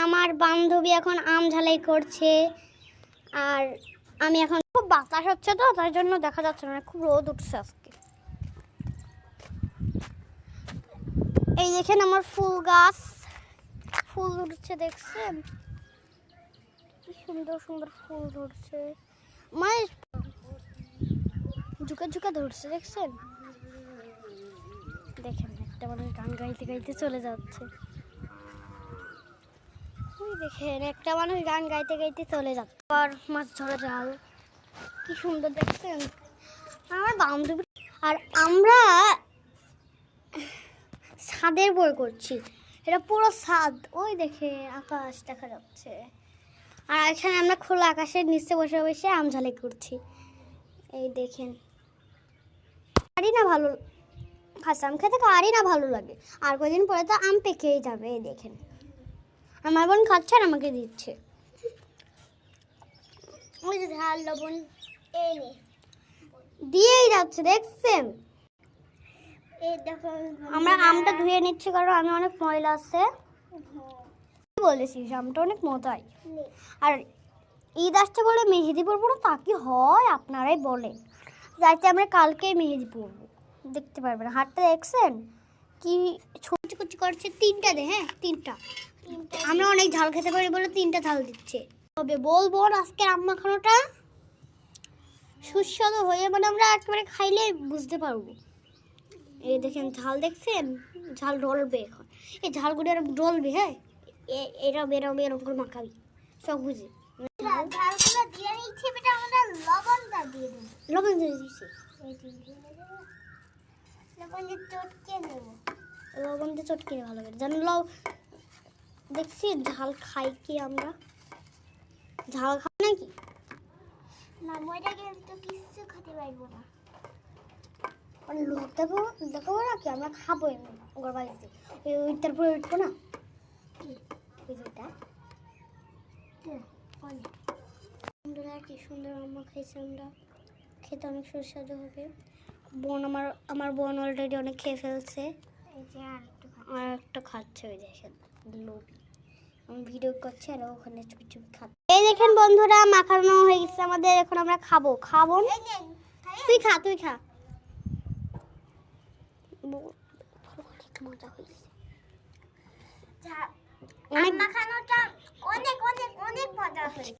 আমার বান্ধবী এখন আম ঝালাই করছে আর আমি এখন খুব বাতাস হচ্ছে তো তার জন্য দেখা যাচ্ছে না, খুব রোদ উঠছে আজকে। এই দেখেন আমার ফুল গাছ, ফুল উঠছে দেখছেন, কি সুন্দর সুন্দর ফুল ধরছে, মানে ঝুঁকে ঝুঁকে ধরছে দেখছেন। দেখেন একটা মানুষ গান গাইতে গাইতে চলে যাচ্ছে, ওই দেখেন একটা মানুষ গান গাইতে গাইতে চলে যাচ্ছে। আর মাছ ধরা জাল কি সুন্দর দেখছেন আমার বান্ধবী। আর আমরা ছাদের বই করছি, এটা পুরো ছাদ, ওই দেখে আকাশ দেখা যাচ্ছে। আর এখানে আমরা খোলা আকাশের নিচে বসে বসে আম ঝালাই করছি। এই দেখেন আরই না ভালো, কাঁচা আম খেতে কারই না ভালো লাগে, আর কদিন পরে তো আম পেকেই যাবে। এই দেখেন আমার বোন খাচ্ছে আর আমাকে দিচ্ছে। ওই যে ঝাল লবণ এই দিয়েই যাচ্ছে দেখছেন। এই দেখো আমরা আমটা ধুয়ে নিচ্ছি কারণ আমি অনেক ময়লা আছে। বলেছিস আমটা অনেক মজাই। আর ঈদ আসছে বলে মেহেদি পরবো না, তা কি হয় আপনারাই বলেন। যাইতে আমরা কালকেই মেহেদি পরবো, দেখতে পারবেন হাতটা দেখছেন কি ছোট কুচি করছে। তিনটা দে, হ্যাঁ তিনটা, আমরা অনেক ঝাল খেতে পারি বলে তিনটা ঝাল দিচ্ছে। তবে বলবো আজকে আম মাখানোটা সুস্বাদু হয়ে, মানে আমরা একেবারে খাইলে বুঝতে পারবো। এই দেখেন ঝাল দেখছেন, ঝাল ডলবে এখন, এই ঝালগুলো এরকম ডলবে। হ্যাঁ এরা বেরোবে এরকম করে মাখাবি সব বুঝে। ঝালগুলো দিয়ে নিচ্ছি, বেটা আমরা লবণটা দিয়ে দেবো। লবণ দিয়ে দিচ্ছি, লবণ দিয়ে চটকে দেবো, লবণ দিয়ে চটকে ভালো করে জানো। দেখছি ঝাল খাই কি আমরা, ঝাল খাই নাকি না, ময়দা কিন্তু কিছু খেতে পারবো না। লোক দেখাবো নাকি, আমরা খাবো এমনি ওর বাড়িতে। ওইটার পরে উঠবো না, কি সুন্দর আম্মা খাইছে, আমরা খেতে অনেক সুস্বাদু হবে। বোন আমার বোন অলরেডি অনেক খেয়ে ফেলছে, আর একটা খাচ্ছে। ওই দেখেন লোভী, আমি ভিডিও করছি আর ওখানে চুপি চুপি খাচ্ছে। এই দেখেন বন্ধুরা মাখানো হয়ে গেছে আমাদের, এখন আমরা খাবো। খাবো তুই খা, তুই খা। মজা হয়েছে, অনেক মাখানোটা অনেক অনেক অনেক মজা হয়েছে।